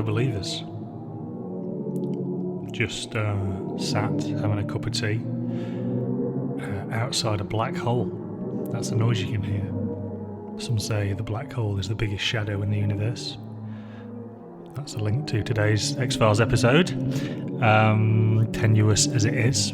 Hello believers. Just sat having a cup of tea outside a black hole. That's the noise you can hear. Some say the black hole is the biggest shadow in the universe. That's a link to today's X-Files episode. Tenuous as it is.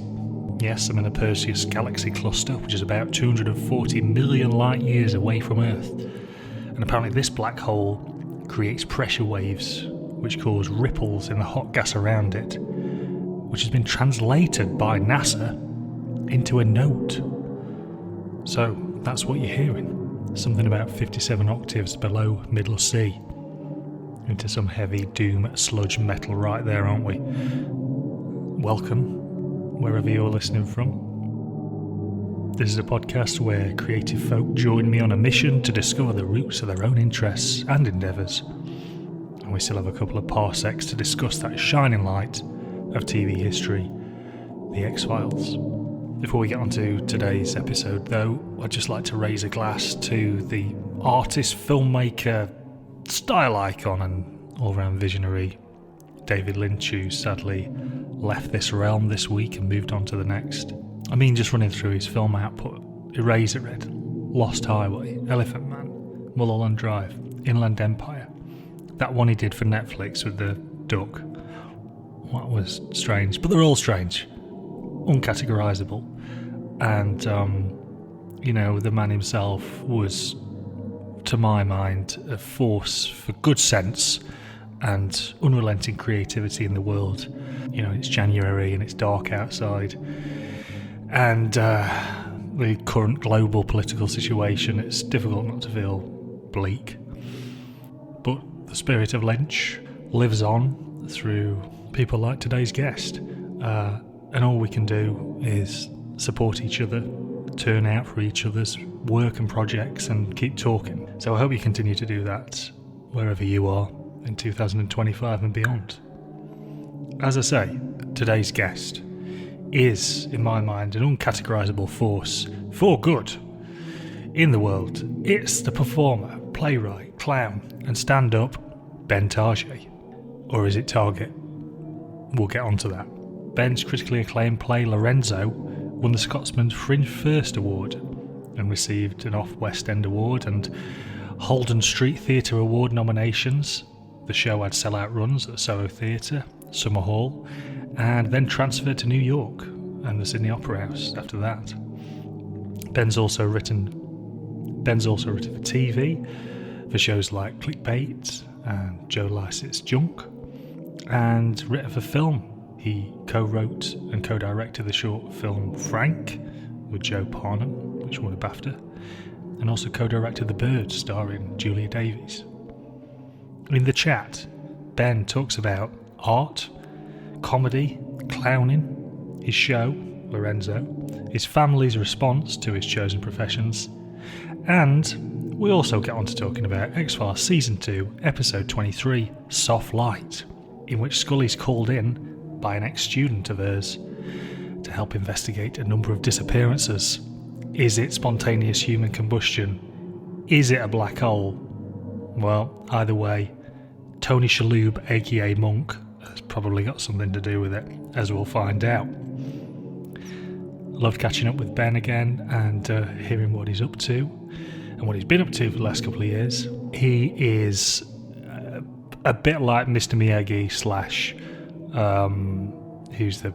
Yes, I'm in the Perseus galaxy cluster, which is about 240 million light years away from Earth. And apparently this black hole creates pressure waves, which cause ripples in the hot gas around it, which has been translated by NASA into a note. So that's what you're hearing. Something about 57 octaves below middle C. Into some heavy doom sludge metal right there, aren't we? Welcome, wherever you're listening from. This is a podcast where creative folk join me on a mission to discover the roots of their own interests and endeavours. And we still have a couple of parsecs to discuss that shining light of TV history, the X-Files. Before we get on to today's episode though, I'd just like to raise a glass to the artist, filmmaker, style icon and all-round visionary David Lynch, who sadly left this realm this week and moved on to the next. I mean, just running through his film output: Eraserhead, Lost Highway, Elephant Man, Mulholland Drive, Inland Empire. That one he did for Netflix with the duck. That was strange, but they're all strange, uncategorizable. And, the man himself was, to my mind, a force for good sense and unrelenting creativity in the world. You know, it's January and it's dark outside. And the current global political situation, it's difficult not to feel bleak. But the spirit of Lynch lives on through people like today's guest. And all we can do is support each other, turn out for each other's work and projects, and keep talking. So I hope you continue to do that wherever you are in 2025 and beyond. As I say, today's guest is, in my mind, an uncategorizable force for good in the world. It's the performer, playwright, clown and stand-up Ben Target. Or is it Target? We'll get onto that. Ben's critically acclaimed play Lorenzo won the Scotsman Fringe First Award and received an Off-West End Award and Holden Street Theatre Award nominations. The show had sellout runs at the Soho Theatre, Summerhall, and then transferred to New York and the Sydney Opera House after that. Ben's also written for TV, for shows like Clickbait and Joe Lycett's Junk, and written for film. He co-wrote and co-directed the short film Frank with Joe Parham, which won a BAFTA, and also co-directed The Bird, starring Julia Davies. In the chat, Ben talks about art, comedy, clowning, his show, Lorenzo, his family's response to his chosen professions, and we also get on to talking about X-Files Season 2, Episode 23, Soft Light, in which Scully's called in by an ex-student of hers to help investigate a number of disappearances. Is it spontaneous human combustion? Is it a black hole? Well, either way, Tony Shalhoub, aka Monk, has probably got something to do with it, as we'll find out. Loved catching up with Ben again and hearing what he's up to and what he's been up to for the last couple of years. He is a bit like Mr. Miyagi / who's the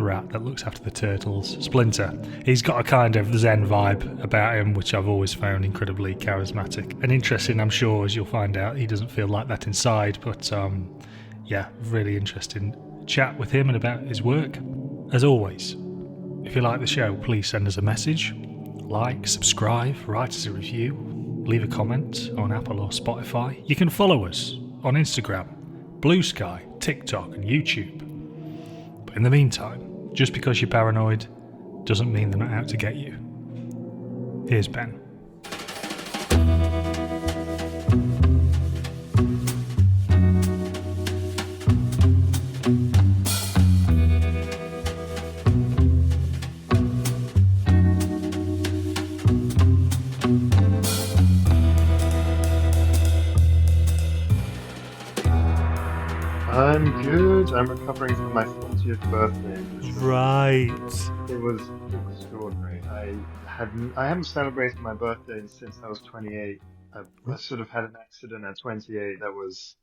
rat that looks after the turtles, Splinter. He's got a kind of Zen vibe about him, which I've always found incredibly charismatic and interesting. I'm sure, as you'll find out, he doesn't feel like that inside, but really interesting chat with him and about his work. As always, if you like the show, please send us a message, like, subscribe, write us a review, leave a comment on Apple or Spotify. You can follow us on Instagram, Blue Sky, TikTok and YouTube. But in the meantime, just because you're paranoid doesn't mean they're not out to get you. Here's Ben. recovering from my 40th birthday, which was Right. it was extraordinary. I haven't celebrated my birthday since I was 28. I sort of had an accident at 28 that was,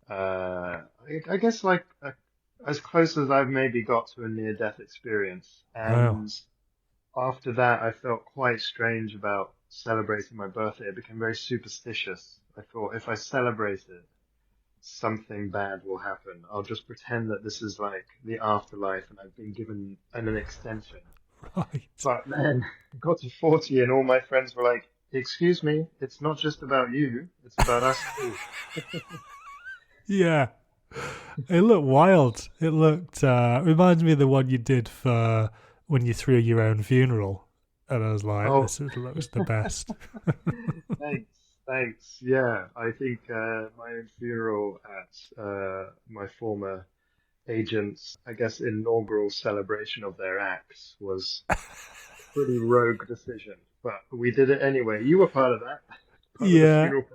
I guess, like as close as I've maybe got to a near-death experience. Wow. And after that, I felt quite strange about celebrating my birthday. I became very superstitious. I thought if I celebrate it, something bad will happen. I'll just pretend that this is like the afterlife and I've been given an extension. Right. But then I got to 40 and all my friends were like, excuse me, it's not just about you, it's about us too. Yeah. It looked wild. It looked, reminds me of the one you did for when you threw your own funeral. And I was like, Oh, looks the best. thanks, thanks. Yeah, I think my own funeral at my former agent's, I guess, inaugural celebration of their acts was a pretty rogue decision. But we did it anyway. You were part of that, part of the Yeah. funeral.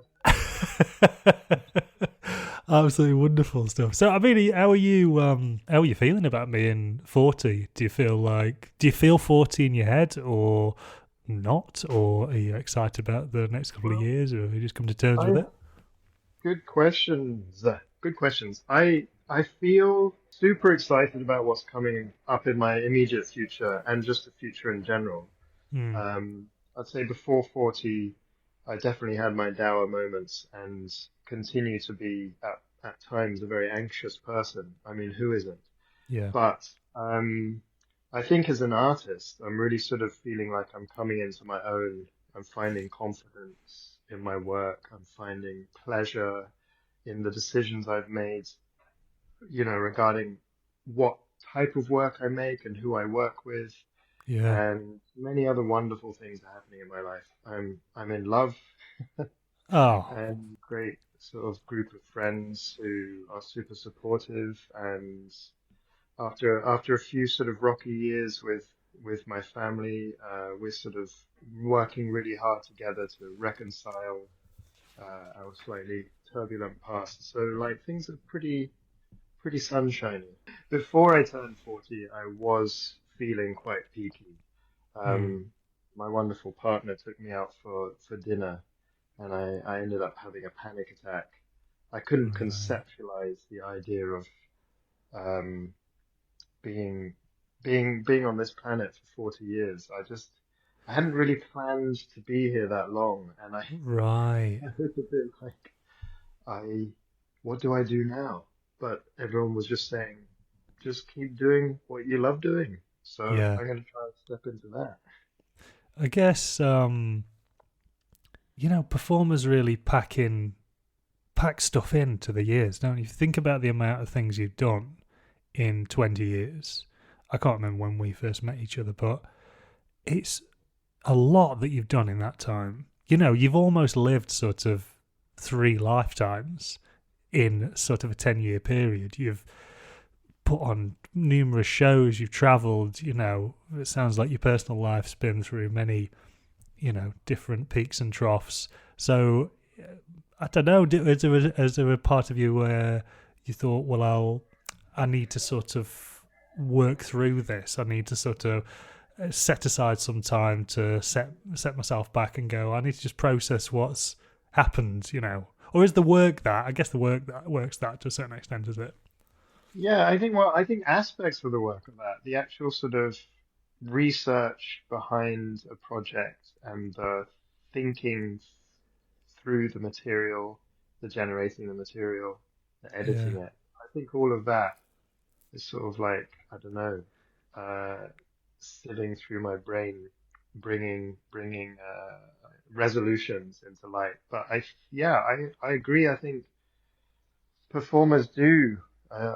Absolutely wonderful stuff. So, I mean, how are you feeling about being 40? Do you feel 40 in your head or not? Or are you excited about the next couple of Well, years, or have you just come to terms with I it? Good questions. Good questions. I feel super excited about what's coming up in my immediate future and just the future in general. Hmm. I'd say before 40, I definitely had my dour moments and continue to be at times a very anxious person. I mean, who isn't? Yeah. But I think as an artist, I'm really sort of feeling like I'm coming into my own. I'm finding confidence in my work. I'm finding pleasure in the decisions I've made, regarding what type of work I make and who I work with, Yeah. and many other wonderful things are happening in my life. I'm in love Oh, and great sort of group of friends who are super supportive. And after a few sort of rocky years with my family, we're sort of working really hard together to reconcile our slightly turbulent past. So like things are pretty sunshiny. Before I turned 40, I was feeling quite peaky. hmm. Um, my wonderful partner took me out for dinner, and I ended up having a panic attack. I couldn't Right. conceptualize the idea of um, being being on this planet for 40 years. I hadn't really planned to be here that long, and I Right. I was a bit like I what do I do now? But everyone was just saying, just keep doing what you love doing. So Yeah. I'm going to try and step into that. I guess, performers really pack stuff into the years, don't you? Think about the amount of things you've done in 20 years. I can't remember when we first met each other, but it's a lot that you've done in that time. You've almost lived sort of three lifetimes in sort of a 10-year period. You've put on numerous shows, you've travelled, it sounds like your personal life's been through many, different peaks and troughs. So, I don't know, is there a part of you where you thought, well, I need to sort of work through this. I need to sort of set aside some time to set myself back and go, I need to just process what's happened. Or is the work that, I guess the work that works that to a certain extent, is it? Yeah, I think aspects of the work of that, the actual sort of research behind a project and the thinking through the material, the generating the material, the editing Yeah. it. I think all of that is sort of like, I don't know, uh, sitting through my brain, bringing resolutions into light. But yeah, I agree. I think performers uh,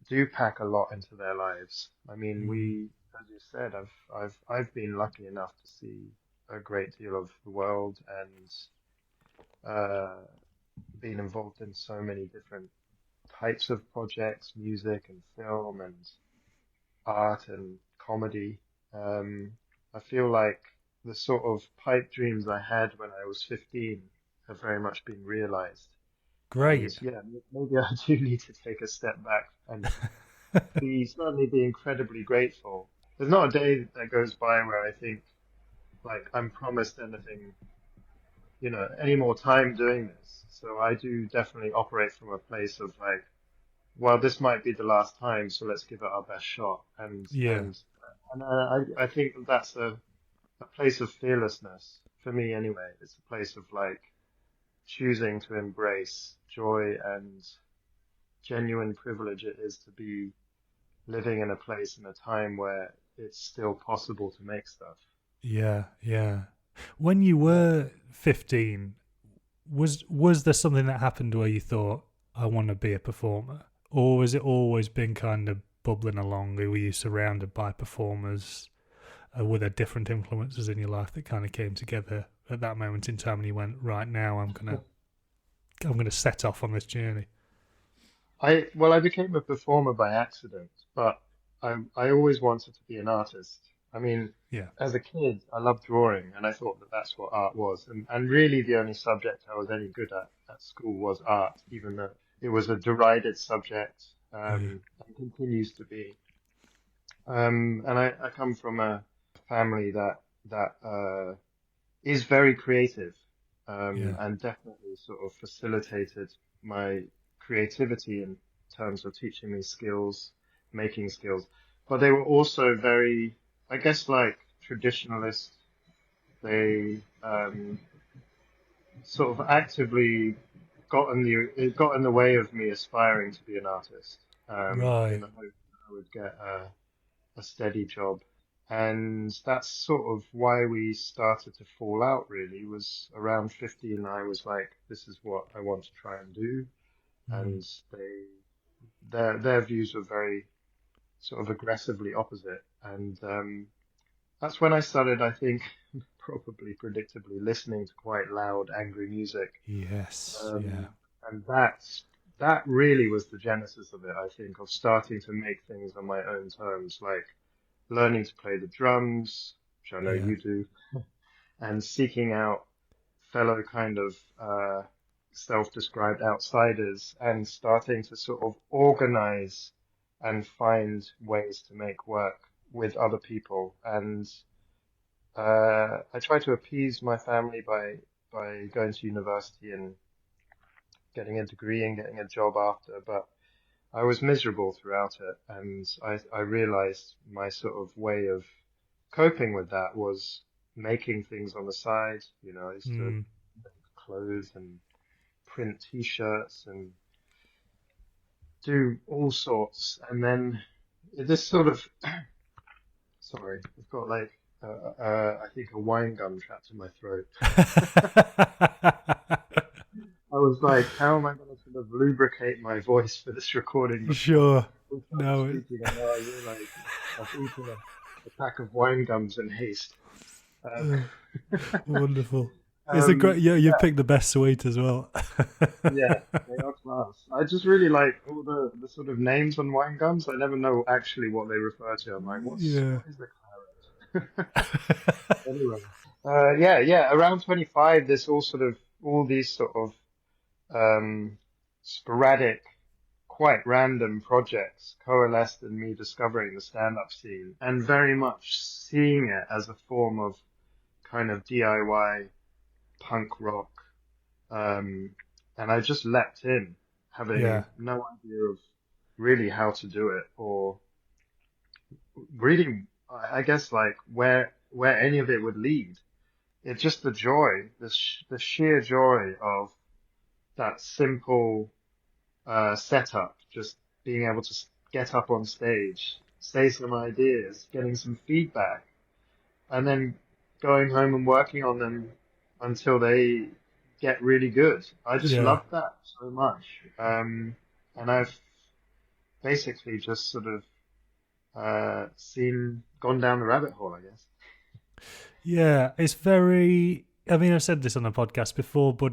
do pack a lot into their lives. I mean, Mm. as you said, I've been lucky enough to see a great deal of the world and uh, been involved in so many different types of projects, music and film and art and comedy. Um, I feel like the sort of pipe dreams I had when I was 15 have very much been realized. And Great. yeah, maybe I do need to take a step back and be incredibly grateful. There's not a day that goes by where I think like I'm promised anything, any more time doing this. So I do definitely operate from a place of like, well, this might be the last time, so let's give it our best shot. And Yeah, and and I think that's a place of fearlessness for me anyway. It's a place of like choosing to embrace joy and genuine privilege it is to be living in a place and a time where it's still possible to make stuff. yeah, yeah. When you were 15, was there something that happened where you thought, I want to be a performer? Or has it always been kind of bubbling along? Were you surrounded by performers? Were there different influences in your life that kind of came together at that moment in time and you went, right now I'm gonna set off on this journey? I became a performer by accident, but I always wanted to be an artist. I mean, Yeah. as a kid, I loved drawing, and I thought that that's what art was. And really, the only subject I was any good at school was art, even though it was a derided subject, Oh yeah. and continues to be. And I come from a family that is very creative, Yeah. and definitely sort of facilitated my creativity in terms of teaching me skills, making skills. But they were also very, I guess, like traditionalist. They sort of actively it got in the way of me aspiring to be an artist, in Right. the hope that I would get a steady job. And that's sort of why we started to fall out, really, was around 15. I was like, this is what I want to try and do. Mm. And their views were very sort of aggressively opposite. And that's when I started, I think, probably predictably, listening to quite loud, angry music. Yes. Yeah. Um, and that really was the genesis of it, I think, of starting to make things on my own terms, like learning to play the drums, which I know Yeah. you do, and seeking out fellow kind of self-described outsiders and starting to sort of organize and find ways to make work with other people. And I tried to appease my family by going to university and getting a degree and getting a job after, but I was miserable throughout it, and I realized my sort of way of coping with that was making things on the side. I used to Mm. make clothes and print t-shirts and do all sorts. And then this sort of, sorry, I've got like, I think a wine gum trapped in my throat. I was like, how am I going to sort of lubricate my voice for this recording before Sure. we start No. speaking? And now I realize I've eaten a pack of wine gums in haste. Um, Wonderful. It's a great. Yeah, you yeah, picked the best sweet as well. yeah, they are class. I just really like all the sort of names on wine gums. I never know actually what they refer to. I'm like, Yeah. what is the claret? Anyway, yeah. Around 25, there's all these sort of sporadic, quite random projects coalesced in me discovering the stand-up scene and very much seeing it as a form of kind of DIY punk rock. Um, and I just leapt in, Yeah. having no idea of really how to do it or really, I guess, like where any of it would lead. It's just the joy, the sheer joy of that simple setup, just being able to get up on stage, say some ideas, getting some feedback, and then going home and working on them until they get really good. I just Yeah. love that so much. And I've basically just sort of gone down the rabbit hole, I guess. Yeah. It's very. I mean, I've said this on the podcast before, but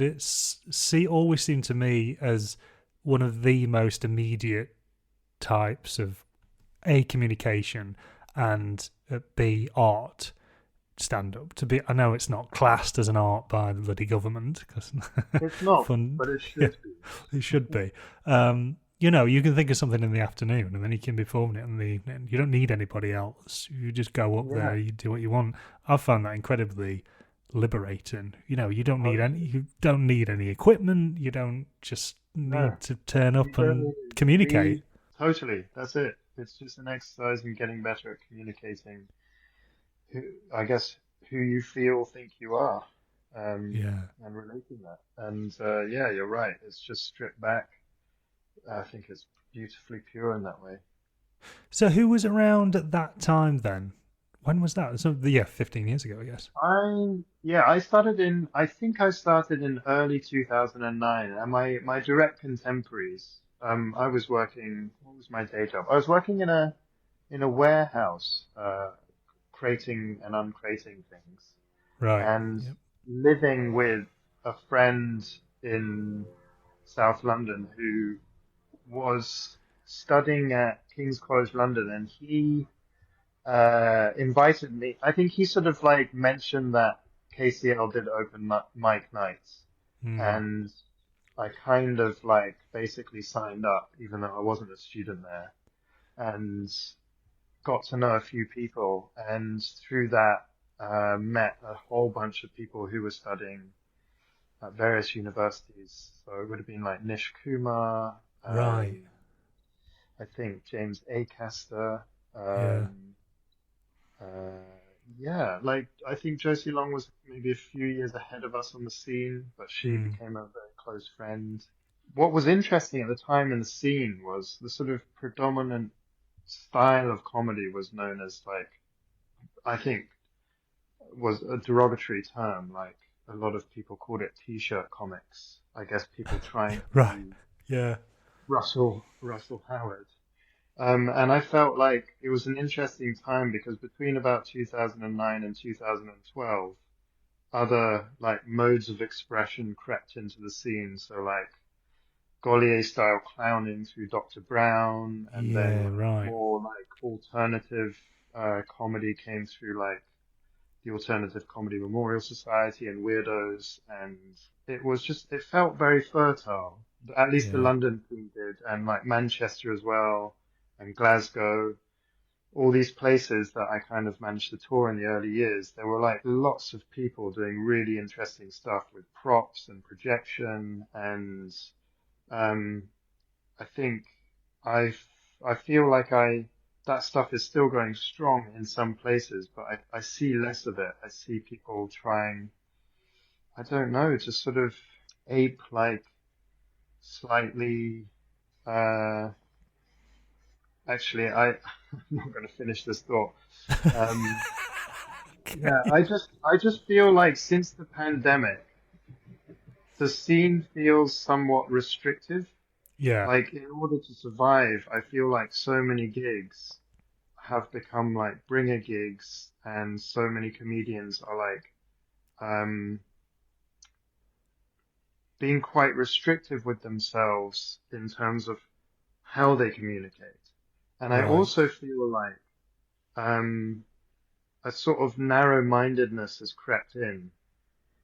always seemed to me as one of the most immediate types of A, communication, and B, art stand up. To be, I know it's not classed as an art by the bloody government because It's not, fun. but it Yeah, should be. it should be. You know, you can think of something in the afternoon and then you can perform it in the evening. You don't need anybody else. You just go up Yeah, there, you do what you want. I've found that incredibly liberating. You know, totally. you don't need any equipment. You don't just No, need to turn you up don't and need communicate. me. Totally, that's it. It's just an exercise in getting better at communicating who, I guess, who you think you are, um, Yeah. and relating that. And yeah, you're right. It's just stripped back. I think it's beautifully pure in that way. So who was around at that time then? When was that? So yeah, 15 years ago, I guess. I think I started in early 2009, and my direct contemporaries, I was working, what was my day job? I was working in a warehouse, crating and uncrating things, Right. and Yep. living with a friend in South London who was studying at King's College London, and he invited me. I think he sort of like mentioned that KCL did open mic nights, Hmm. and I kind of like basically signed up, even though I wasn't a student there, and got to know a few people, and through that met a whole bunch of people who were studying at various universities. So it would have been like Nish Kumar, Right. I think James Acaster, Yeah. um, yeah, like I think Josie Long was maybe a few years ahead of us on the scene, but she Hmm. became a very close friend. What was interesting at the time in the scene was the sort of predominant style of comedy was known as like, I think was a derogatory term, like a lot of people called it t-shirt comics. I guess people trying to Right. be Yeah. Russell Howard. And I felt like it was an interesting time because between about 2009 and 2012, other like modes of expression crept into the scene. So like Gaulier style clowning through Dr. Brown, and then Yeah. Right. more like alternative comedy came through like the Alternative Comedy Memorial Society and Weirdos, and it felt very fertile. At least the Yeah. London scene did, and like Manchester as well, and Glasgow, all these places that I kind of managed to tour in the early years. There were like lots of people doing really interesting stuff with props and projection, and um, I think I I feel like I that stuff is still going strong in some places, but I see less of it. I see people trying, I don't know, to sort of ape like slightly uh actually I'm not gonna finish this thought. Um yeah, Okay. I just feel like since the pandemic, the scene feels somewhat restrictive. Yeah. Like in order to survive, I feel like so many gigs have become like bringer gigs, and so many comedians are like um, being quite restrictive with themselves in terms of how they communicate. And I Right. also feel like um, a sort of narrow-mindedness has crept in.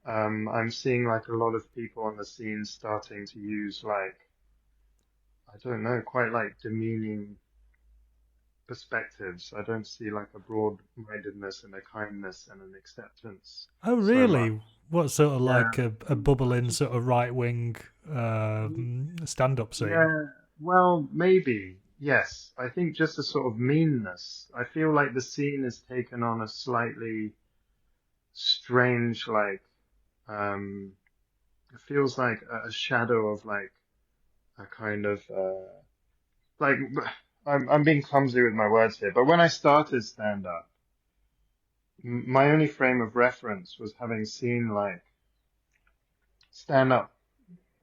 I'm seeing like a lot of people on the scene starting to use like, I don't know, quite like demeaning perspectives. I don't see like a broad-mindedness and a kindness and an acceptance Oh, so much. really? What sort of Yeah, like a bubbling just sort of right wing stand up scene? yeah. Well, maybe yes. I think just a sort of meanness. I feel like the scene has taken on a slightly strange, like it feels like a shadow of like a kind of like I'm being clumsy with my words here, but when I started stand up, my only frame of reference was having seen like stand up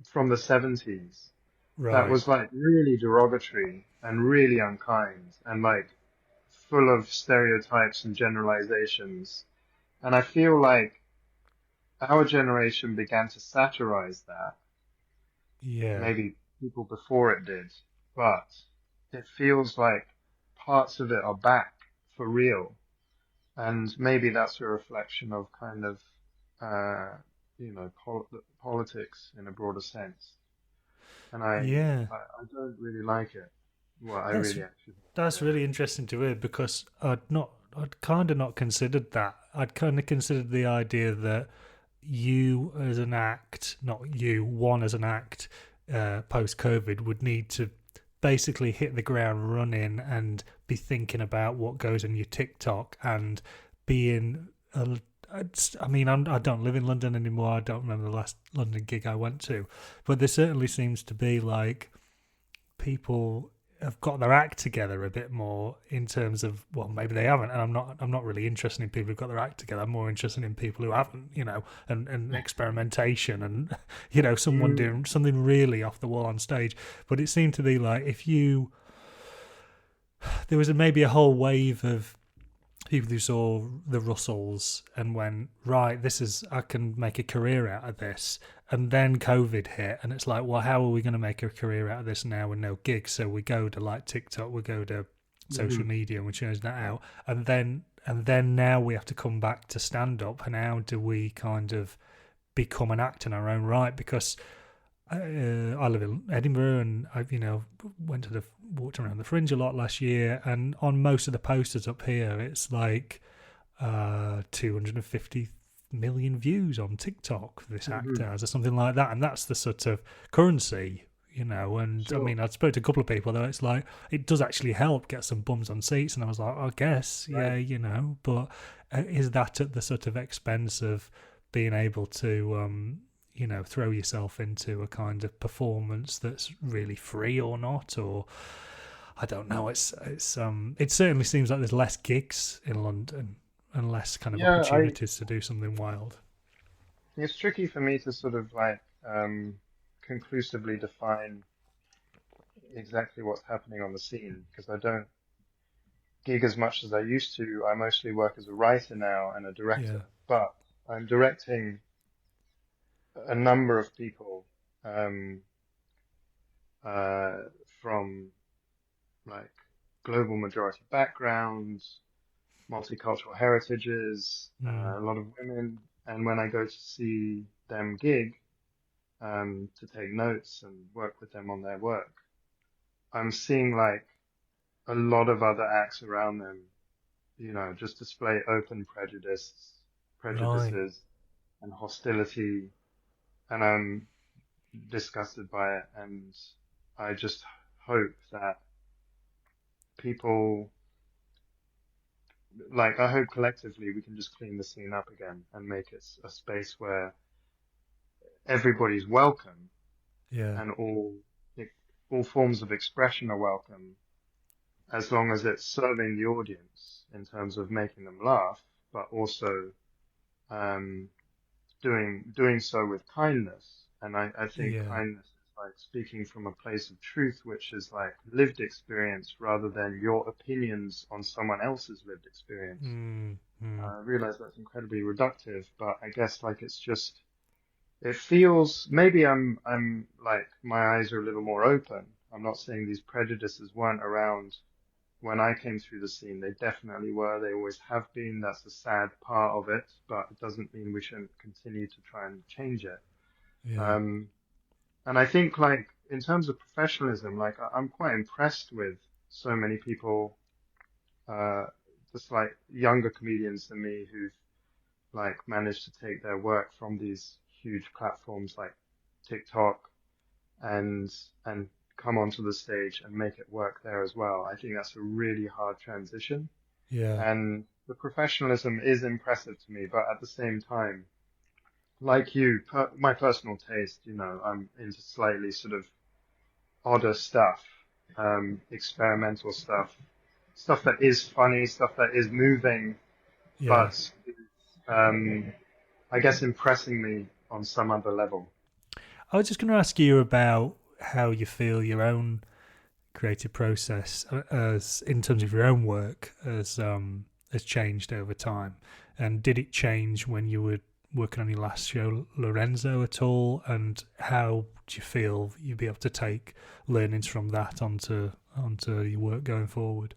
from the 70s that Right. was like really derogatory and really unkind and like full of stereotypes and generalizations. And I feel like our generation began to satirize that. Yeah. Maybe people before it did, but it feels like parts of it are back for real. And maybe that's a reflection of kind of, uh, politics in a broader sense. and Yeah, I don't really like it. Well, I that's really actually that's don't really really. interesting to hear because I'd kind of not considered that. I'd kind of considered the idea that you as an act, not you, one as an act, post COVID would need to basically hit the ground running and be thinking about what goes on your TikTok and being. I mean, I don't live in London anymore. I don't remember the last London gig I went to, but there certainly seems to be like people have got their act together a bit more in terms of, well, maybe they haven't, and I'm not really interested in people who've got their act together. I'm more interested in people who haven't, and experimentation and someone Mm, doing something really off the wall on stage. But it seemed to be like if you there was maybe a whole wave of people who saw the Russells and went, right, this is, I can make a career out of this. And then COVID hit, and it's like, well, how are we going to make a career out of this now with no gigs? So we go to like TikTok, we go to social mhm. media, and we change that out. And then now we have to come back to stand up. And how do we kind of become an act in our own right? Because I live in Edinburgh, and I, walked around the Fringe a lot last year, and on most of the posters up here, it's like 250 million views on TikTok this act Mhm. has, or something like that, and that's the sort of currency. And I Sure. mean, I spoke to a couple of people though. It's like it does actually help get some bums on seats, and I was like, I guess, Right. yeah, but is that at the sort of expense of being able to throw yourself into a kind of performance that's really free or not? Or I don't know. It certainly seems like there's less gigs in London and less kind of Yeah, opportunities to do something wild. it's tricky for me to sort of like conclusively define exactly what's happening on the scene because I don't gig as much as I used to. I mostly work as a writer now and a Yeah. director, but I'm directing a number of people um, uh, from like global majority backgrounds, multicultural heritages, Mm. a lot of women. And when I go to see them gig, to take notes and work with them on their work, I'm seeing like a lot of other acts around them, just display open Right. prejudices and hostility, and I'm disgusted by it. And I just hope that people, like, I hope collectively we can just clean the scene up again and make it a space where everybody's welcome Yeah. and all forms of expression are welcome as long as it's serving the audience in terms of making them laugh, but also um, doing so with kindness. And I think Yeah. kindness is like speaking from a place of truth, which is like lived experience rather than your opinions on someone else's lived experience. Mm. Mm. I realize that's incredibly reductive, but I guess like it's just it feels maybe I'm like my eyes are a little more open. I'm not saying these prejudices weren't around when I came through the scene. They definitely were. They always have been. That's a sad part of it, but it doesn't mean we shouldn't continue to try and change it. Yeah. Um, and I think like in terms of professionalism, like I'm quite impressed with so many people, uh, just like younger comedians than me who've like managed to take their work from these huge platforms like TikTok and and come onto the stage and make it work there as well. I think that's a really hard transition. Yeah. And the professionalism is impressive to me, but at the same time, like you, my personal taste, I'm into slightly sort of odder stuff, experimental stuff that is funny, stuff that is moving, Yeah. but um, I guess impressing me on some other level. I was just going to ask you about how you feel your own creative process, as in terms of your own work, has changed over time, and did it change when you were working on your last show, Lorenzo, at all? And how do you feel you'll be able to take learnings from that onto your work going forward?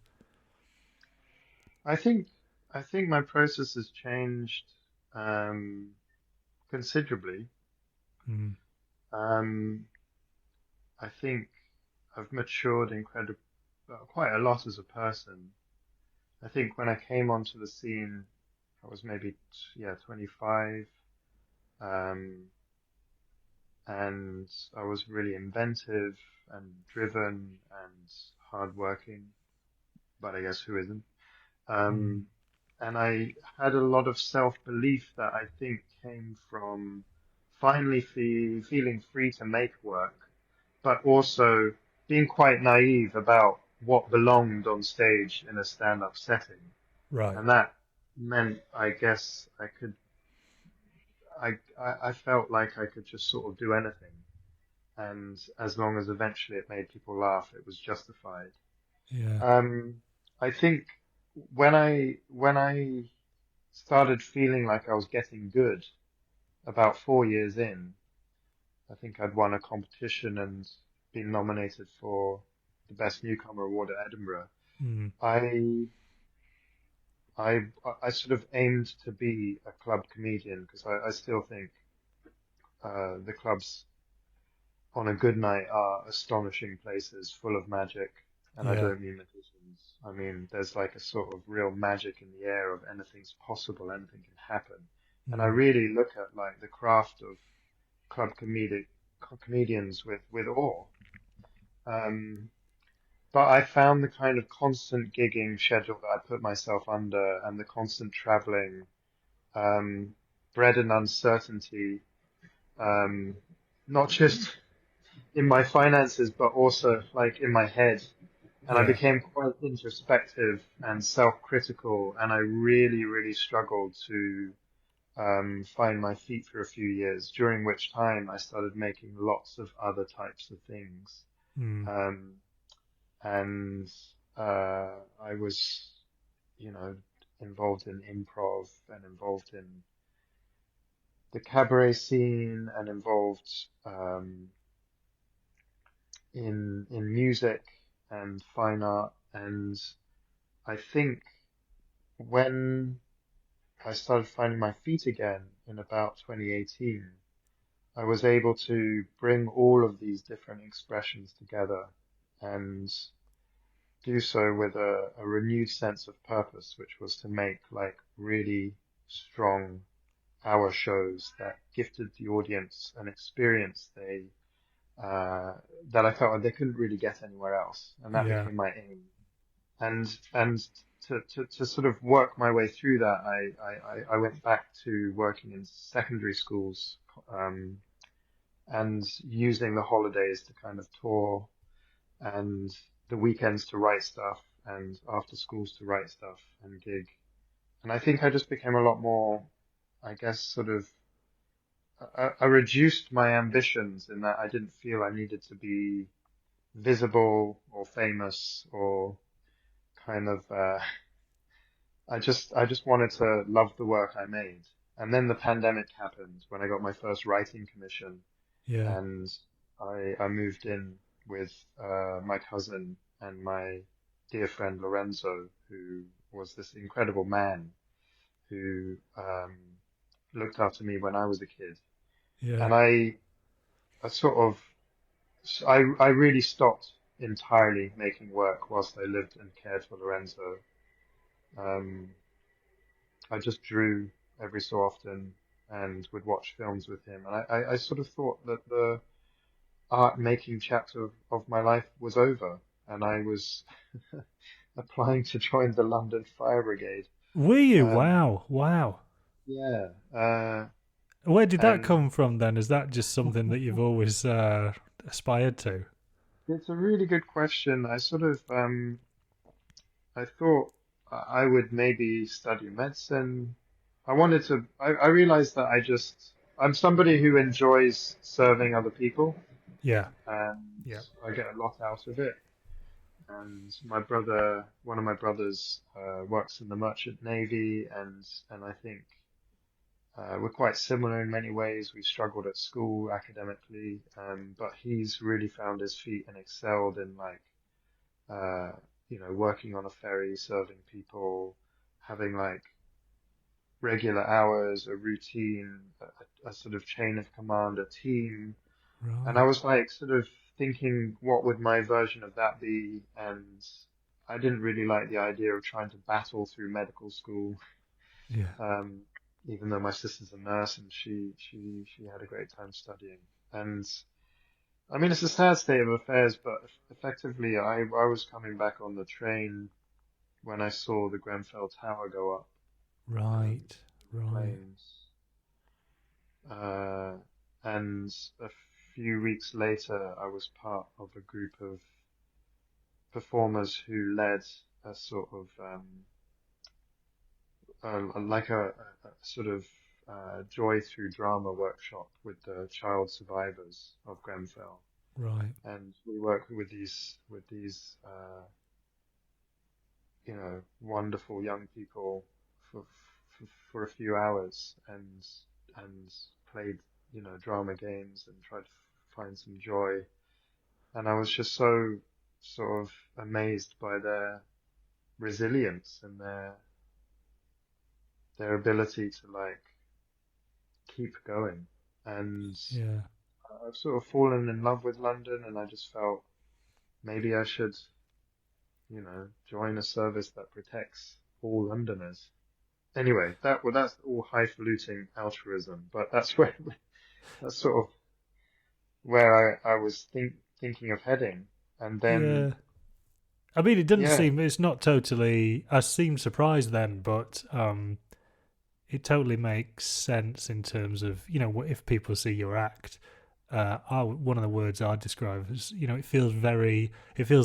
I think I think my process has changed um, considerably. Mm. Um, I think I've matured quite a lot as a person. I think when I came onto the scene, I was maybe, 25, um, and I was really inventive and driven and hardworking, but I guess who isn't? Mm. Um, and I had a lot of self-belief that I think came from finally feeling free to make work, but also being quite naive about what belonged on stage in a stand-up setting. Right. And that meant, I guess, I felt like I could just sort of do anything. And as long as eventually it made people laugh, it was justified. Yeah. Um, I think when I started feeling like I was getting good about 4 years in, I think I'd won a competition and been nominated for the Best Newcomer Award at Edinburgh. Mm. I I I sort of aimed to be a club comedian because I still think the clubs on a good night are astonishing places full of magic. And I Yeah. don't mean magicians. I mean, there's like a sort of real magic in the air of anything's possible, anything can happen. And I Mm. really look at like the craft of club comedians with awe. Um, but I found the kind of constant gigging schedule that I put myself under and the constant traveling, um, bred an uncertainty, um, not just in my finances, but also like in my head. And I Yeah. became quite introspective and self-critical, and I really, really struggled to find my feet for a few years, during which time I started making lots of other types of things. Mm. Um, and I was, you know, involved in improv and involved in the cabaret scene and involved in music and fine art. And I think when I started finding my feet again in about 2018, I was able to bring all of these different expressions together and do so with a renewed sense of purpose, which was to make like really strong hour shows that gifted the audience an experience uh, that I felt like they couldn't really get anywhere else, and that Yeah. became my aim. And to sort of work my way through that, I went back to working in secondary schools, um, and using the holidays to kind of tour and the weekends to write stuff and after schools to write stuff and gig. And I think I just became a lot more, I guess, sort of, I reduced my ambitions in that I didn't feel I needed to be visible or famous or kind of, I just wanted to love the work I made. And then the pandemic happened when I got my first writing commission, Yeah. and I moved in with my cousin and my dear friend Lorenzo, who was this incredible man who looked after me when I was a kid. Yeah. And I sort of, I really stopped entirely making work whilst I lived and cared for Lorenzo. Um, I just drew every so often and would watch films with him. And I sort of thought that the art making chapter of my life was over, and I was applying to join the London Fire Brigade. Were you? Um, Wow. Wow. yeah, Where did that and come from then? Is that just something that you've always aspired to? it's a really good question. I thought I would maybe study medicine. I realized that I'm somebody who enjoys serving other people, Yeah. and Yeah. I get a lot out of it. And one of my brothers, works in the Merchant Navy, and I think we're quite similar in many ways. We struggled at school academically, but he's really found his feet and excelled in like, uh, working on a ferry, serving people, having like regular hours, a routine, a sort of chain of command, a team. And I Right. was like sort of thinking, what would my version of that be? And I didn't really like the idea of trying to battle through medical school. Yeah. Even though my sister's a nurse and she had a great time studying. And I mean, it's a sad state of affairs, but effectively, I was coming back on the train when I saw the Grenfell Tower go up. Right. Right. Flames. And a few weeks later, I was part of a group of performers who led a sort of like a sort of joy through drama workshop with the child survivors of Grenfell. Right. And we worked with these wonderful young people for a few hours and played drama games and tried to find some joy. And I was just so sort of amazed by their resilience and their ability to like keep going. And Yeah. I've sort of fallen in love with London, and I just felt maybe I should, join a service that protects all Londoners. Anyway, that's all highfalutin altruism, but that's sort of where I was thinking of heading. And then, Yeah. I mean, it doesn't yeah, seem, it's not totally, I seem surprised then, but it totally makes sense in terms of, if people see your act, one of the words I'd describe as, it feels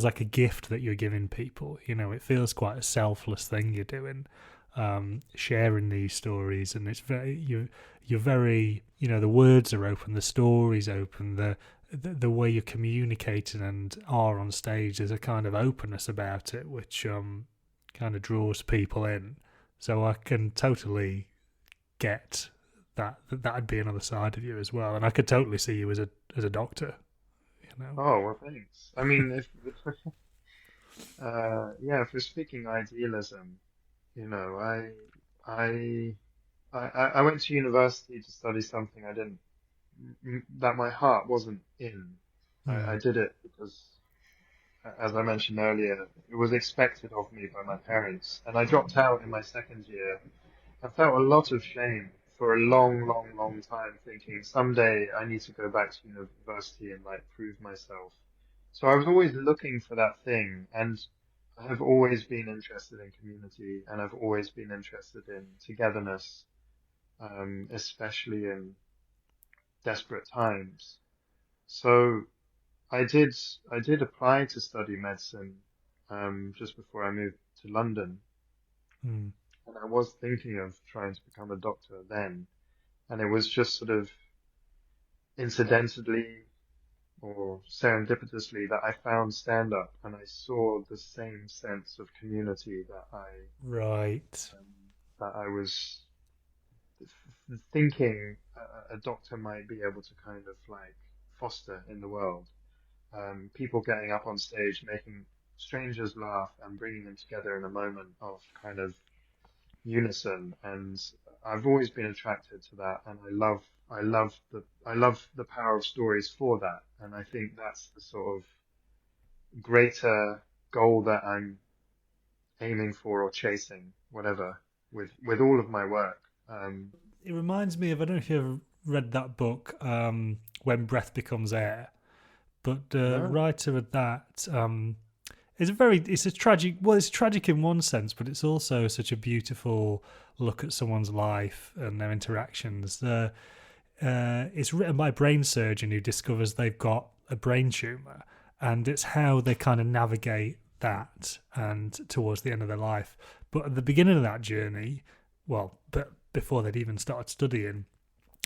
like a gift that you're giving people. It feels quite a selfless thing you're doing, sharing these stories, and it's you're very, the words are open, the story's open, the way you're communicating and are on stage, there's a kind of openness about it which kind of draws people in. So I can totally get that'd be another side of you as well, and I could totally see you as a doctor. oh, well, thanks. I mean, if we're speaking idealism, I I went to university to study something I didn't that my heart wasn't in. I did it because, as I mentioned earlier, it was expected of me by my parents, and I dropped out in my second year. I felt a lot of shame for a long, long, long time, thinking someday I need to go back to university and like prove myself. So I was always looking for that thing, and I have always been interested in community, and I've always been interested in togetherness, especially in desperate times. So I did apply to study medicine just before I moved to London, Mm. and I was thinking of trying to become a doctor then, and it was just sort of incidentally or serendipitously that I found stand-up, and I saw the same sense of community Right. that I was thinking a doctor might be able to kind of like foster in the world. People getting up on stage, making strangers laugh and bringing them together in a moment of kind of unison. And I've always been attracted to that, and I love the power of stories for that. And I think that's the sort of greater goal that I'm aiming for or chasing, whatever, with all of my work. It reminds me of, I don't know if you've ever read that book, When Breath Becomes Air, but the No. writer of that it's tragic in one sense, but it's also such a beautiful look at someone's life and their interactions. It's written by a brain surgeon who discovers they've got a brain tumour, and it's how they kind of navigate that and towards the end of their life. But at the beginning of that journey, but before they'd even started studying,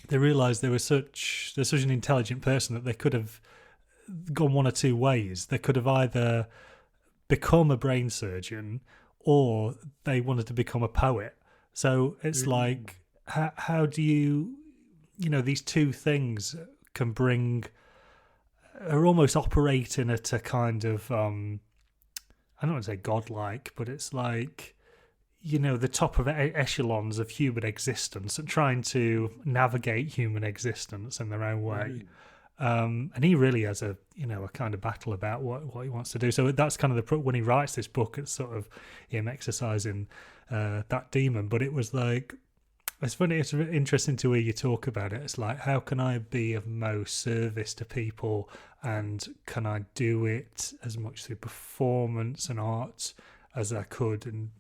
they realised they're such an intelligent person that they could have gone one or two ways. They could have either become a brain surgeon or they wanted to become a poet. So it's like, how do you, these two things are almost operating at a kind of, I don't want to say godlike, but it's like, the top of echelons of human existence and trying to navigate human existence in their own way. And he really has a kind of battle about what he wants to do. So that's kind of when he writes this book, it's sort of him exercising that demon. But it was like, it's funny, it's interesting to hear you talk about it. It's like, how can I be of most service to people, and can I do it as much through performance and art as I could, and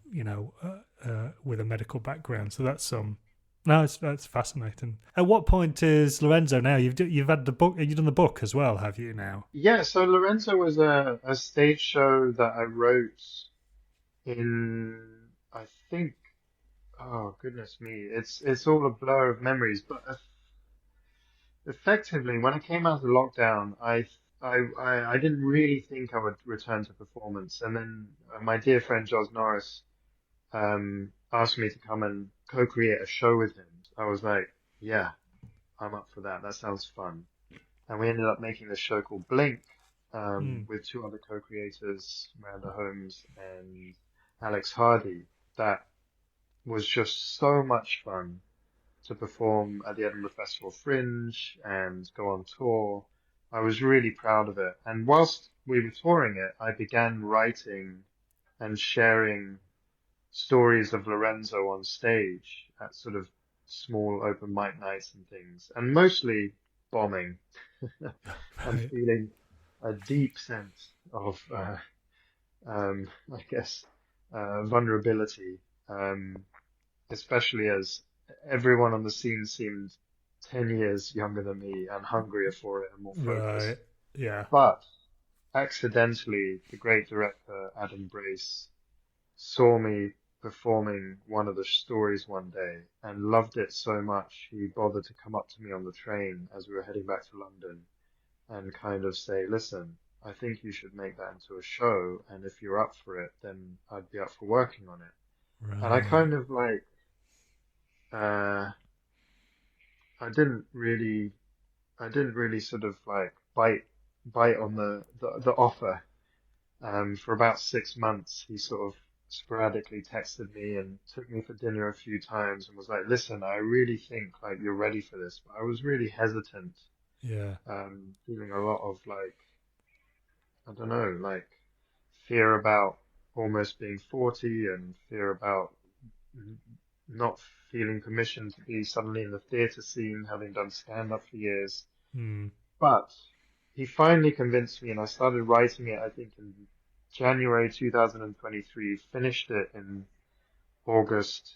with a medical background. So that's no, that's fascinating. At what point is Lorenzo now? You've had the book. You've done the book as well, have you now? Yeah, so Lorenzo was a stage show that I wrote in, I think, oh goodness me, it's all a blur of memories, but effectively, when I came out of lockdown, I didn't really think I would return to performance. And then my dear friend Jos Norris asked me to come and co-create a show with him. I was like, yeah, I'm up for that. That sounds fun. And we ended up making this show called Blink with two other co-creators, Miranda Holmes and Alex Hardy. That was just so much fun to perform at the Edinburgh Festival Fringe and go on tour. I was really proud of it. And whilst we were touring it, I began writing and sharing stories of Lorenzo on stage at sort of small open mic nights and things, and mostly bombing and Right. feeling a deep sense of, I guess, vulnerability, especially as everyone on the scene seemed 10 years younger than me and hungrier for it and more focused. Right. Yeah. But accidentally, the great director, Adam Brace, saw me performing one of the stories one day and loved it so much he bothered to come up to me on the train as we were heading back to London and kind of say, listen, I think you should make that into a show, and if you're up for it, then I'd be up for working on it. And I Right. kind of like, uh, I didn't really, I didn't really sort of like bite on the offer. For about 6 months, he sort of sporadically texted me and took me for dinner a few times and was like, listen, I really think like you're ready for this. But I was really hesitant, Yeah. feeling a lot of like, I don't know, like fear about almost being 40 and fear about n- not feeling permission to be suddenly in the theatre scene, having done stand-up for years. Hmm. But he finally convinced me, and I started writing it, I think, in January 2023, finished it in August,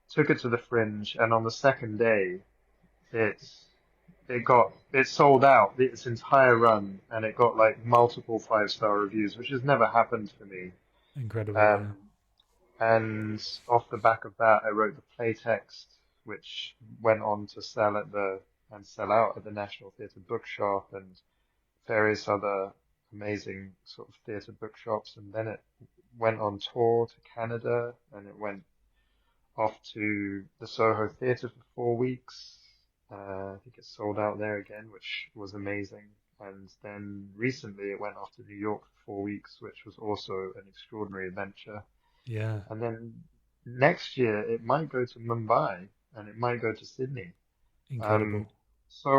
took it to the Fringe, and on the second day, it it sold out its entire run, and it got like multiple five-star reviews, which has never happened for me. Incredible. Yeah. Um, and off the back of that, I wrote the play text, which went on to sell out at the National Theatre Bookshop and various other amazing sort of theatre bookshops. And then it went on tour to Canada, and it went off to the Soho Theatre for 4 weeks. I think it sold out there again, which was amazing. And then recently it went off to New York for 4 weeks, which was also an extraordinary adventure. Yeah. And then next year it might go to Mumbai and it might go to Sydney. Um, Incredible. so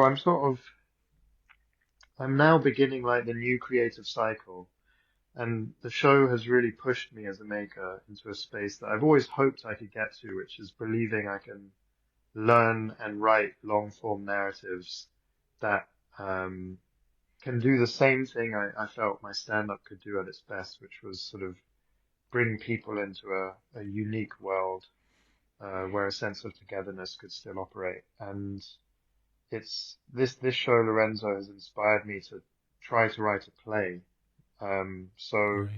I'm now beginning like the new creative cycle. And the show has really pushed me as a maker into a space that I've always hoped I could get to, which is believing I can learn and write long form narratives that can do the same thing I felt my stand up could do at its best, which was sort of bring people into a unique world where a sense of togetherness could still operate. And it's this show, Lorenzo, has inspired me to try to write a play. So Right.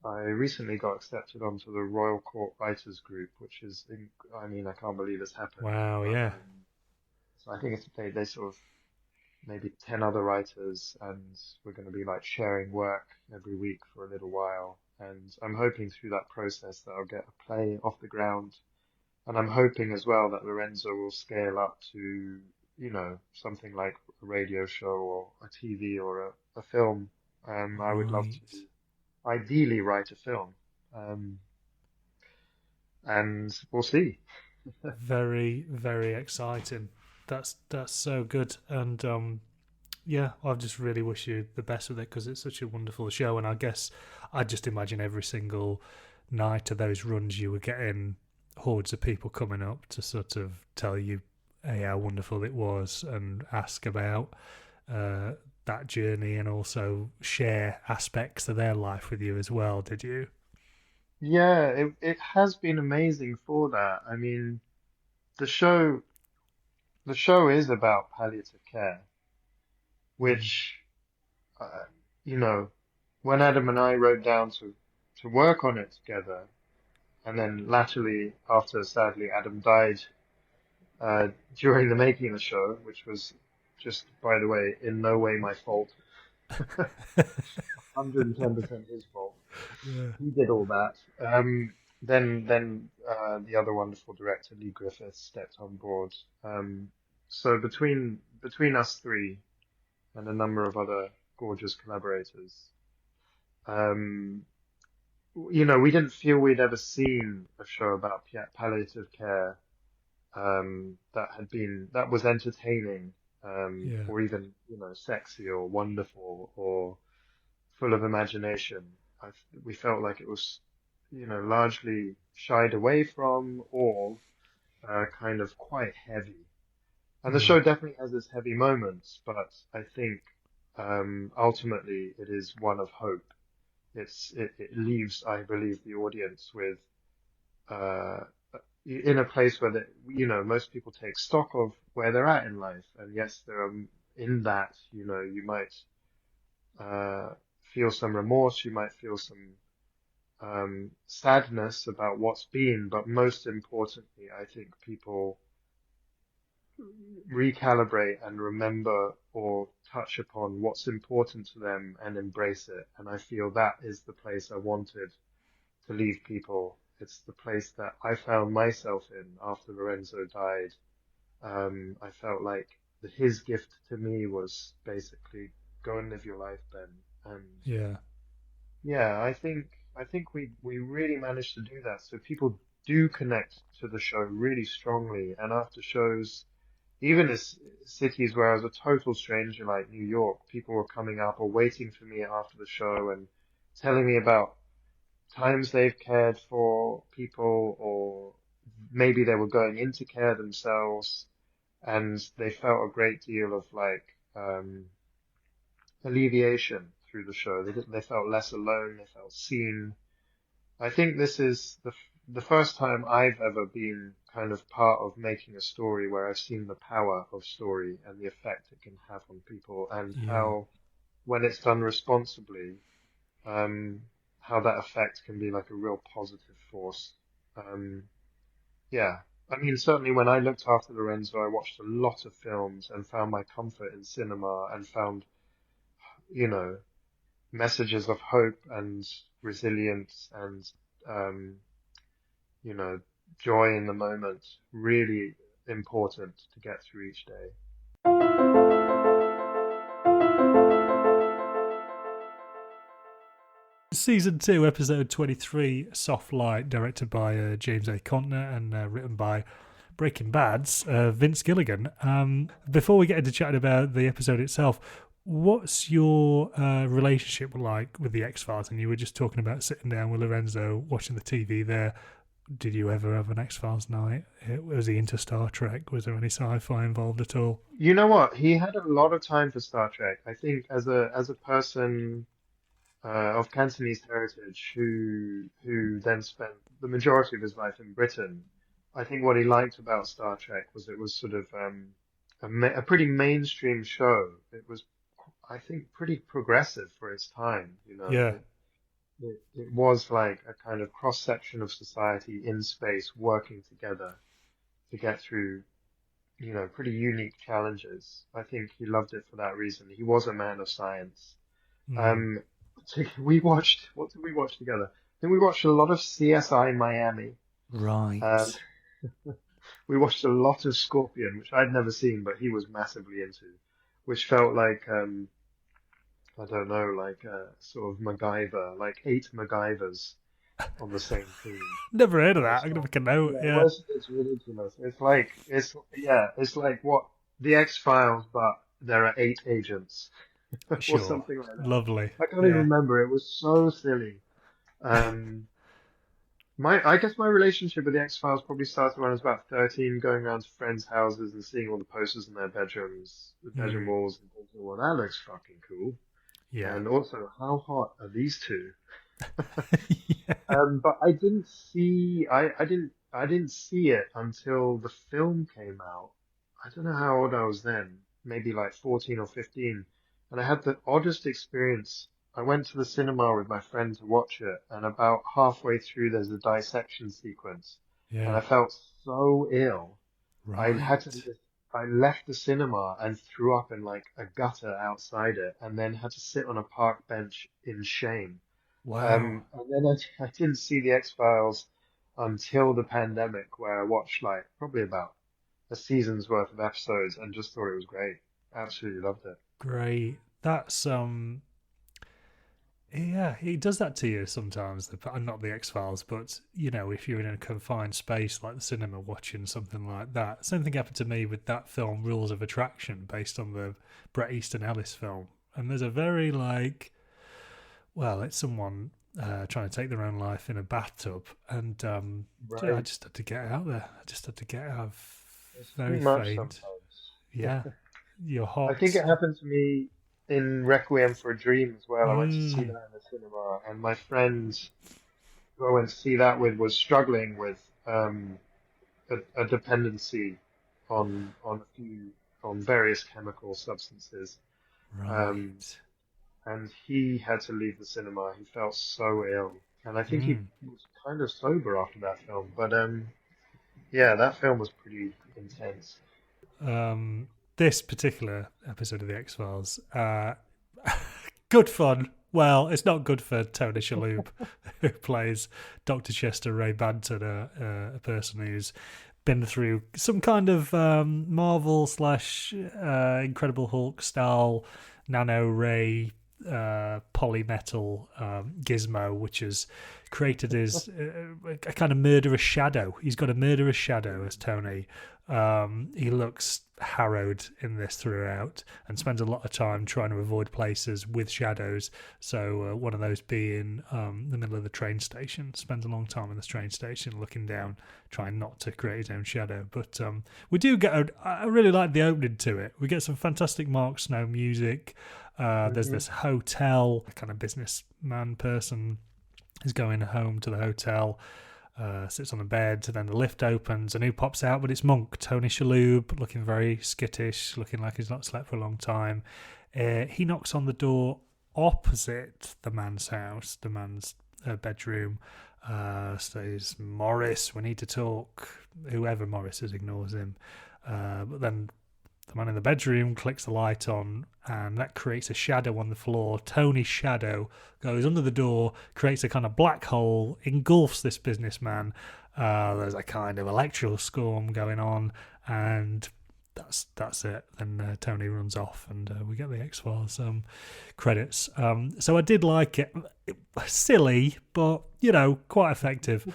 I recently got accepted onto the Royal Court Writers Group, which is, I mean, I can't believe it's happened. Wow. But Yeah. so I think they sort of maybe 10 other writers, and we're going to be like sharing work every week for a little while. And I'm hoping through that process that I'll get a play off the ground. And I'm hoping as well that Lorenzo will scale up to, something like a radio show or a TV or a film. I would love Right. to ideally write a film. Um, and we'll see. Very, very exciting. That's so good. And I just really wish you the best with it, because it's such a wonderful show. And I guess I just imagine every single night of those runs you were getting hordes of people coming up to sort of tell you, hey, how wonderful it was, and ask about that journey, and also share aspects of their life with you as well. Did you? Yeah, it has been amazing for that. I mean, the show the show is about palliative care, Mm. which uh, you know, when Adam and I wrote down to work on it together, and then latterly, after sadly Adam died uh, during the making of the show, which was just, by the way, in no way my fault, 110% his fault. Yeah. He did all that. Then the other wonderful director, Lee Griffiths, stepped on board. So between us three and a number of other gorgeous collaborators, um, we didn't feel we'd ever seen a show about palliative care that was entertaining, Yeah. or even sexy or wonderful or full of imagination. We felt like it was largely shied away from, or kind of quite heavy. And the Mm. show definitely has its heavy moments, but I think ultimately it is one of hope. It leaves, I believe, the audience with uh, in a place where most people take stock of where they're at in life, and yes, there are in that you might uh, feel some remorse, you might feel some sadness about what's been, but most importantly, I think people recalibrate and remember or touch upon what's important to them and embrace it. And I feel that is the place I wanted to leave people. It's the place that I found myself in after Lorenzo died. I felt like his gift to me was basically go and live your life, Ben. And Yeah. yeah, I think we really managed to do that. So people do connect to the show really strongly. And after shows, even as cities where I was a total stranger, like New York, people were coming up or waiting for me after the show and telling me about times they've cared for people, or maybe they were going into care themselves, and they felt a great deal of like alleviation through the show. They felt less alone. They felt seen. I think this is the first time I've ever been kind of part of making a story where I've seen the power of story and the effect it can have on people, and Yeah. how, when it's done responsibly, um, how that effect can be like a real positive force. Um, yeah. I mean, certainly when I looked after Lorenzo, I watched a lot of films and found my comfort in cinema, and found, you know, messages of hope and resilience and, um, you know, joy in the moment really important to get through each day. Season 2, episode 23, Soft Light, directed by James A. Contner and written by Breaking Bad's Vince Gilligan. Before we get into chatting about the episode itself, what's your relationship like with the X-Files? And you were just talking about sitting down with Lorenzo, watching the TV there. Did you ever have an X-Files night? Was he into Star Trek? Was there any sci-fi involved at all? You know what? He had a lot of time for Star Trek. I think as a person of Cantonese heritage who then spent the majority of his life in Britain, I think what he liked about Star Trek was it was sort of a pretty mainstream show. It was, I think, pretty progressive for its time. Yeah, It was like a kind of cross section of society in space working together to get through, pretty unique challenges. I think he loved it for that reason. He was a man of science. mm, Um, what did we watch together? I think we watched a lot of CSI Miami. Um, right. we watched a lot of Scorpion, which I'd never seen, but he was massively into, which felt like, I don't know, like sort of MacGyver, like 8 MacGyvers on the same theme. Never heard of that. It's I'm gonna like, make a note. yeah, Yeah, well, it's ridiculous. It's like, yeah, it's like what the X-Files, but there are 8 agents or Sure. something like that. Lovely. I can't even Yeah. remember. It was so silly. Um, I guess my relationship with the X-Files probably started when I was about 13, going around to friends' houses and seeing all the posters in their bedrooms, the bedroom Mm. walls, and thinking, well, that looks fucking cool. Yeah. And also, how hot are these two? Yeah. But I didn't see it until the film came out. I don't know how old I was then, maybe like 14 or 15. And I had the oddest experience. I went to the cinema with my friend to watch it, and about halfway through there's a dissection sequence, and Yeah. I felt so ill. I had to Right. I left the cinema and threw up in like a gutter outside it, and then had to sit on a park bench in shame. Wow. And then I didn't see the X-Files until the pandemic, where I watched like probably about a season's worth of episodes and just thought it was great. Absolutely loved it. Great. That's yeah, he does that to you sometimes. Not the X Files, but if you're in a confined space like the cinema watching something like that. Same thing happened to me with that film, Rules of Attraction, based on the Bret Easton Ellis film. And there's a very it's someone trying to take their own life in a bathtub, and I Right. just had to get out there. I just had to get out. It's too Very much faint. sometimes. Yeah, you're I think hot. it happened to me in Requiem for a Dream as well. I went to see that Mm, in the cinema, and my friend who I went to see that with was struggling with a dependency on a few on various chemical substances. Um, right. and he had to leave the cinema. He felt so ill, and I think he Mm. was kind of sober after that film. But yeah, that film was pretty intense. um, this particular episode of the X Files, good fun. Well, it's not good for Tony Shalhoub, who plays Dr. Chester Ray Banton, a person who's been through some kind of Marvel slash Incredible Hulk style nano ray polymetal gizmo, which has created his a kind of murderous shadow. He's got a murderous shadow as Tony. He looks harrowed in this throughout and spends a lot of time trying to avoid places with shadows. So one of those being the middle of the train station. Spends a long time in the train station looking down, trying not to create his own shadow. But we do get. I really like the opening to it. We get some fantastic Mark Snow music. There's Hmm. this hotel, a kind of businessman person is going home to the hotel, sits on the bed, then the lift opens and who pops out? But it's Monk, Tony Shalhoub, looking very skittish, looking like he's not slept for a long time. He knocks on the door opposite the man's house, the man's bedroom. Says, Morris, we need to talk. Whoever Morris is ignores him. But then the man in the bedroom clicks the light on, and that creates a shadow on the floor. Tony's shadow goes under the door, creates a kind of black hole, engulfs this businessman. There's a kind of electrical storm going on, and that's it. Then Tony runs off, and we get the X Files credits. So I did like it. Silly, but quite effective.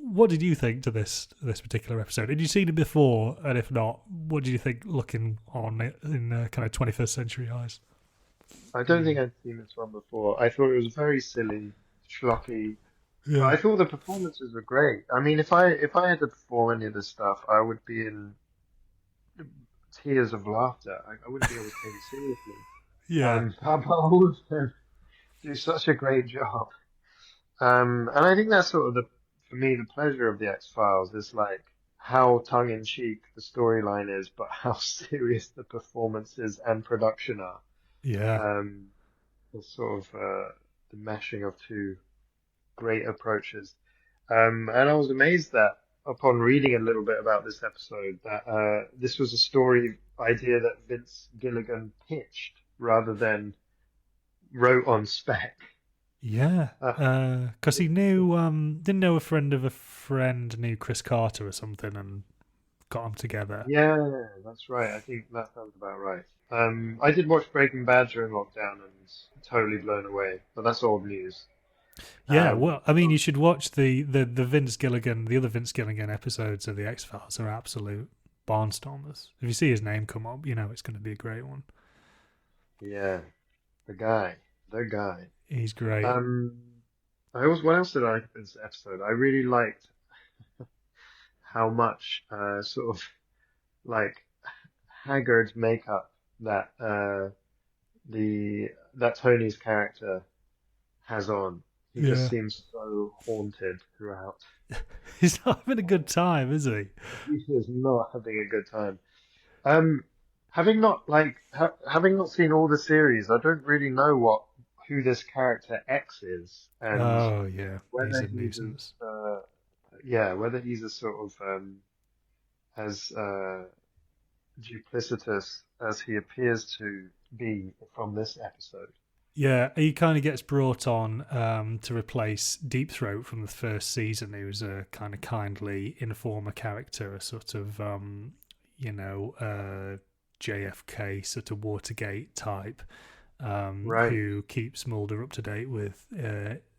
What did you think to this particular episode? Had you seen it before? And if not, what did you think looking on it in kind of 21st century eyes? I don't think I'd seen this one before. I thought it was very silly, schlocky, but Yeah. I thought the performances were great. I mean, if I had to perform any of this stuff, I would be in tears of laughter. I wouldn't be able to take it seriously. Yeah. But all of them do such a great job. And I think that's sort of for me, the pleasure of the X-Files is like how tongue-in-cheek the storyline is, but how serious the performances and production are. Yeah. Um, it's sort of the meshing of two great approaches. And I was amazed that upon reading a little bit about this episode, that this was a story idea that Vince Gilligan pitched rather than wrote on spec. Yeah. Uh, Because he knew, didn't know a friend of a friend knew Chris Carter or something and got them together. Yeah, that's right. I think that sounds about right. I did watch Breaking Bad during lockdown and was totally blown away, but that's old news. Yeah, well, I mean, So, you should watch the Vince Gilligan, the other Vince Gilligan episodes of the X Files are absolute Barnstormers. If you see his name come up, you know it's going to be a great one. Yeah, the guy. He's great. What else did I like this episode? I really liked how much sort of like haggard makeup that that Tony's character has on. He just seems so haunted throughout. He's not having a good time, is he? He is not having a good time. Having not having not seen all the series, I don't really know who this character X is, and he's a nuisance. Whether he's a sort of as duplicitous as he appears to be from this episode. Yeah, he kind of gets brought on to replace Deep Throat from the first season. He was a kind of kindly informer character, a sort of, JFK, sort of Watergate type, who keeps Mulder up to date with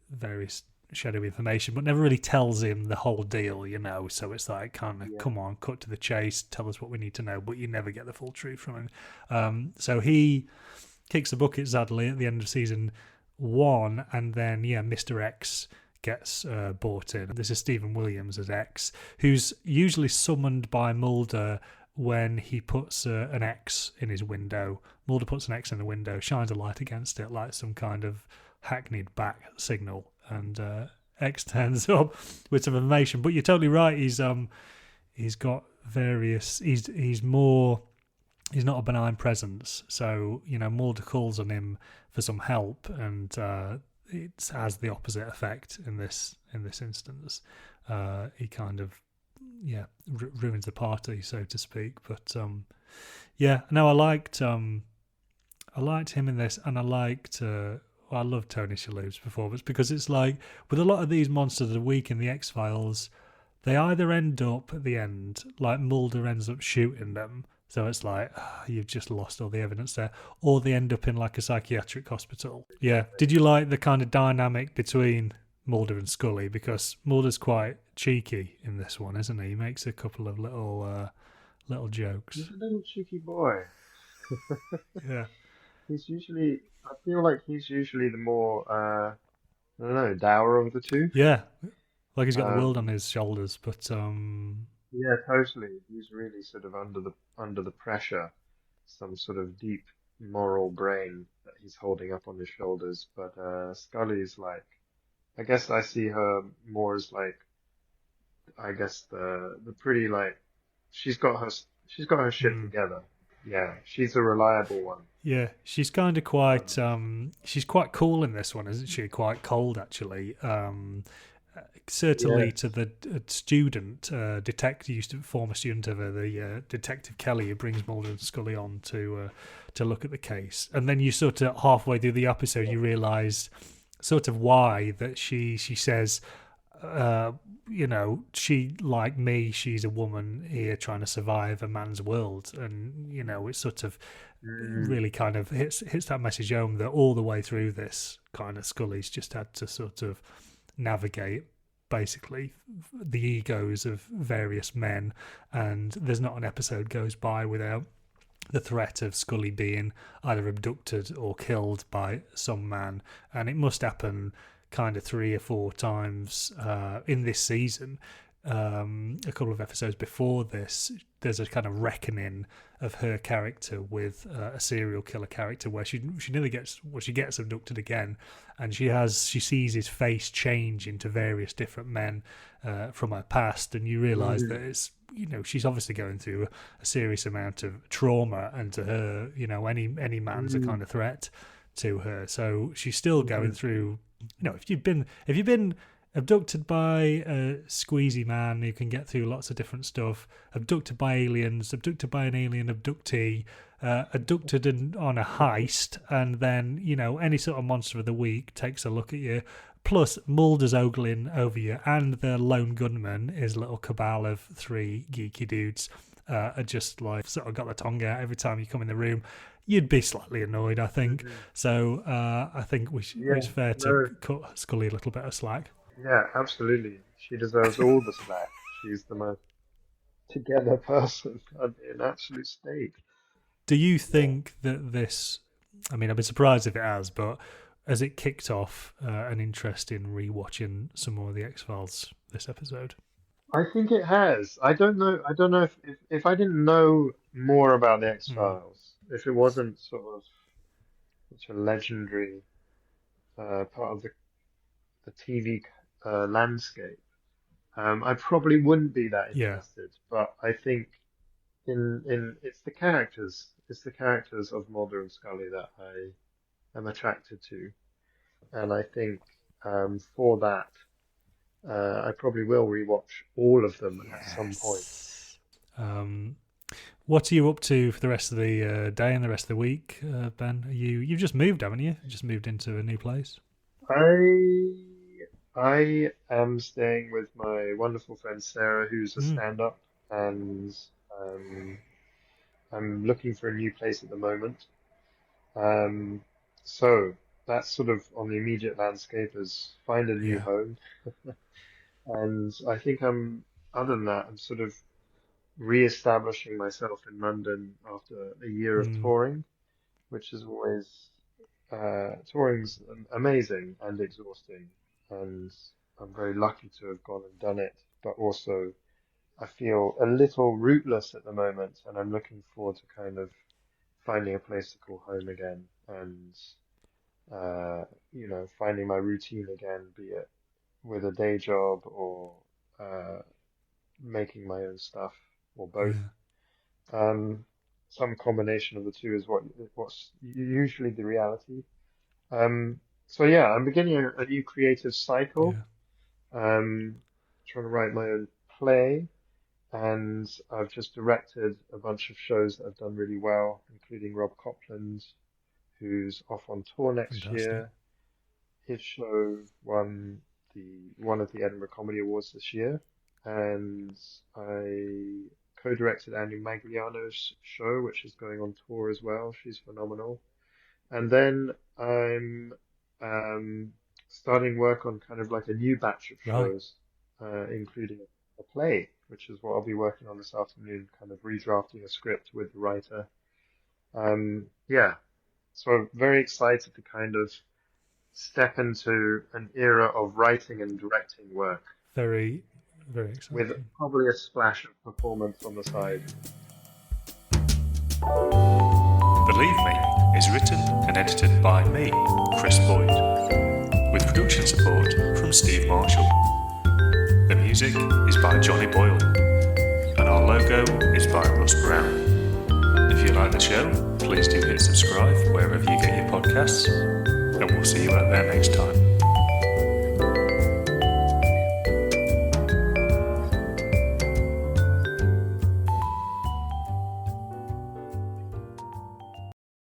various shadowy information, but never really tells him the whole deal, So it's like, kind of, come on, cut to the chase, tell us what we need to know, but you never get the full truth from him. So he kicks the bucket, sadly, at the end of season 1, and then Mr. X gets brought in. This is Stephen Williams as X, who's usually summoned by Mulder when he puts an X in his window. Mulder puts an X in the window, shines a light against it like some kind of hackneyed bat signal, and X turns up with some information. But you're totally right. He's got various. He's not a benign presence. So Mulder calls on him for some help, and it has the opposite effect in this instance. He kind of ruins the party, so to speak. But I liked him in this, and I love Tony Shalhoub's performance, because it's like with a lot of these monsters of the week in the X-Files, they either end up at the end like Mulder ends up shooting them, so it's like you've just lost all the evidence there, or they end up in like a psychiatric hospital. Yeah. Did you like the kind of dynamic between Mulder and Scully? Because Mulder's quite cheeky in this one, isn't he? He makes a couple of little jokes. He's a little cheeky boy. Yeah. I feel like he's usually the more, I don't know, dour of the two. Yeah. Like he's got the world on his shoulders, but yeah, totally. He's really sort of under the pressure, some sort of deep moral brain that he's holding up on his shoulders. But Scully's like, I guess I see her more as like, I guess the pretty, like, she's got her shit together. Yeah, she's a reliable one. Yeah, she's kind of quite she's quite cool in this one, isn't she? Quite cold, actually. Certainly to the student former student of her, the Detective Kelly, who brings Mulder and Scully on to look at the case, and then you sort of halfway through the episode you realise sort of why that she says, she, like me, she's a woman here trying to survive a man's world, and it sort of really kind of hits that message home that all the way through this, kind of Scully's just had to sort of navigate basically the egos of various men, and there's not an episode goes by without the threat of Scully being either abducted or killed by some man, and it must happen kind of 3 or 4 times in this season. A couple of episodes before this, there's a kind of reckoning of her character with a serial killer character, where she nearly gets abducted again, and she sees his face change into various different men from her past, and you realise that it's she's obviously going through a serious amount of trauma, and to her any man's a kind of threat to her, so she's still going through. If you've been abducted by a squeezy man who can get through lots of different stuff, abducted by aliens, abducted by an alien abductee, abducted on a heist, and then any sort of monster of the week takes a look at you, plus Mulder's ogling over you, and the lone gunman, his little cabal of 3 geeky dudes, are just like sort of got the tongue out every time you come in the room, you'd be slightly annoyed, I think. So I think it's fair to cut Scully a little bit of slack. Yeah, absolutely. She deserves all the slack. She's the most together person. I'd be an absolute steak. Do you think that this, I mean, I'd be surprised if it has it kicked off an interest in rewatching some more of the X-Files this episode? I think it has. I don't know. I don't know if I didn't know more about the X-Files, if it wasn't sort of such a legendary part of the TV landscape, I probably wouldn't be that Yeah. interested. But I think in it's the characters of Mulder and Scully that I am attracted to, and I think for that. I probably will rewatch all of them at some point. What are you up to for the rest of the day and the rest of the week, Ben? You've just moved, haven't you? You just moved into a new place. I am staying with my wonderful friend Sarah, who's a stand-up, and I'm looking for a new place at the moment. So that's sort of on the immediate landscape is find a new home. And I think other than that, I'm sort of re-establishing myself in London after a year of touring, which is always, touring's amazing and exhausting. And I'm very lucky to have gone and done it. But also, I feel a little rootless at the moment, and I'm looking forward to kind of finding a place to call home again and, finding my routine again, be it with a day job or making my own stuff or both. Some combination of the two is what's usually the reality. So yeah, I'm beginning a new creative cycle. Trying to write my own play, and I've just directed a bunch of shows that have done really well, including Rob Copland, who's off on tour next year. His show won one of the Edinburgh Comedy Awards this year, and I co-directed Annie Magliano's show, which is going on tour as well. She's phenomenal. And then I'm starting work on kind of like a new batch of shows, including a play, which is what I'll be working on this afternoon, kind of redrafting a script with the writer. So I'm very excited to kind of step into an era of writing and directing work. Very, very exciting. With probably a splash of performance on the side. Believe Me is written and edited by me, Chris Boyd, with production support from Steve Marshall. The music is by Johnny Boyle, and our logo is by Russ Brown. If you like the show, please do hit subscribe wherever you get your podcasts, and we'll see you out there next time.